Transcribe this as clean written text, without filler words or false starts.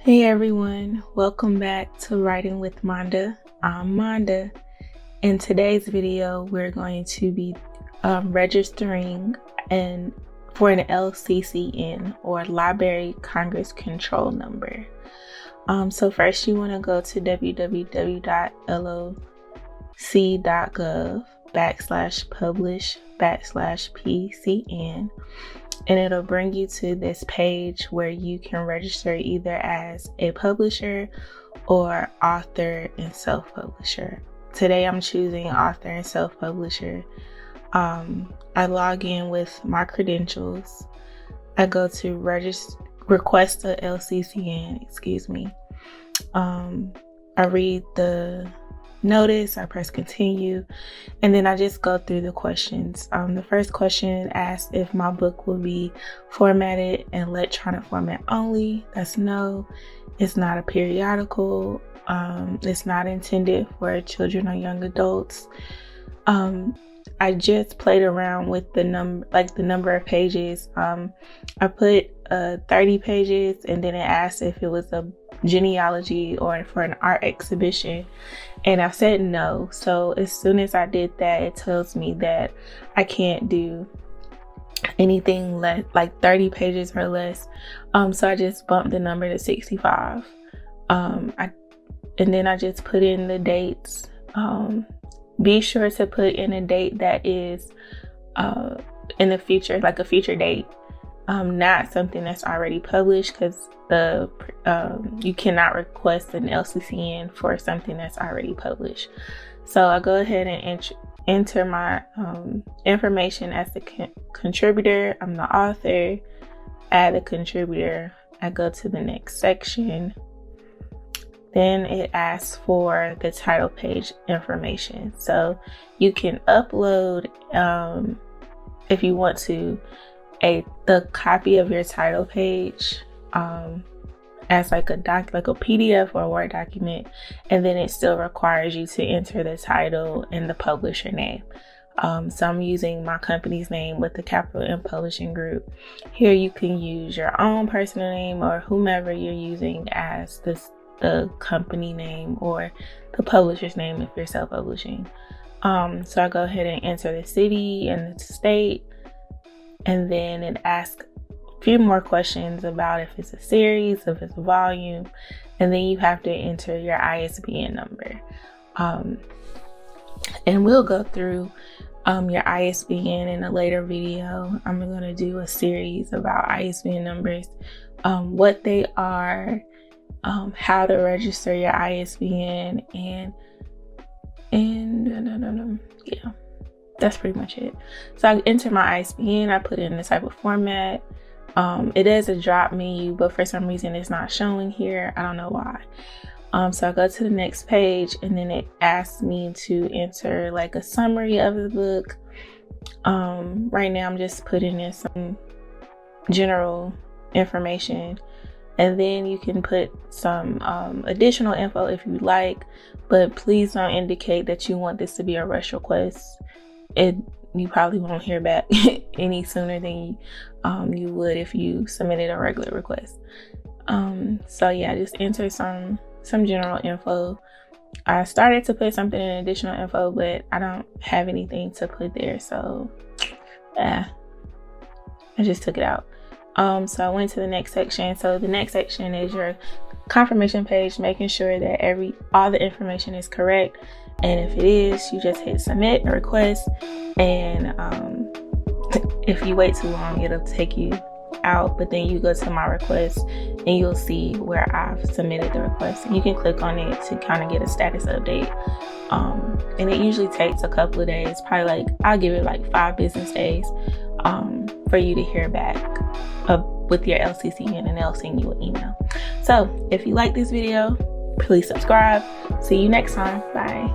Hey everyone, welcome back to Writing with Monda. I'm Monda. In today's video, we're going to be registering for an LCCN or Library Congress Control Number. So first you want to go to www.loc.gov/publish/PCN. And it'll bring you to this page where you can register either as a publisher or author and self-publisher. Today I'm choosing author and self-publisher. I log in with my credentials. I go to request a LCCN, I read the notice, I press continue, and then I just go through the questions. The first question asks if my book will be formatted in electronic format only. That's no. It's not a periodical. It's not intended for children or young adults. I just played around with the number of pages. I put 30 pages, and then it asked if it was a genealogy or for an art exhibition, and I said no. So as soon as I did that, it tells me that I can't do anything less, like 30 pages or less. So I just bumped the number to 65. And then I just put in the dates. Be sure to put in a date that is in the future, like a future date, not something that's already published, because you cannot request an LCCN for something that's already published. So I go ahead and enter my information as the contributor. I'm the author. Add a contributor. I go to the next section. Then it asks for the title page information. So you can upload, if you want to, the copy of your title page as like a PDF or a Word document, and then it still requires you to enter the title and the publisher name. So I'm using my company's name with the capital M Publishing Group. Here you can use your own personal name or whomever you're using as the company name or the publisher's name if you're self-publishing. So I go ahead and enter the city and the state, and then it asks a few more questions about if it's a series, if it's a volume, and then you have to enter your ISBN number. And we'll go through your ISBN in a later video. I'm going to do a series about ISBN numbers, what they are, how to register your ISBN, and yeah, that's pretty much it. So I enter my ISBN, I put it in the type of format. It is a drop menu, but for some reason it's not showing here. I don't know why. So I go to the next page, and then it asks me to enter like a summary of the book. Right now I'm just putting in some general information, and then you can put some additional info if you like, but please don't indicate that you want this to be a rush request. You probably won't hear back any sooner than you would if you submitted a regular request. So yeah, just enter some general info. I started to put something in additional info, but I don't have anything to put there, so I just took it out. So I went to the next section. So the next section is your confirmation page, making sure that all the information is correct. And if it is, you just hit submit a request. And if you wait too long, it'll take you out. But then you go to my request, and you'll see where I've submitted the request. And you can click on it to kind of get a status update. And it usually takes a couple of days, probably I'll give it 5 business days for you to hear back with your LCCN, and they'll send you an email. So if you like this video, please subscribe. See you next time. Bye.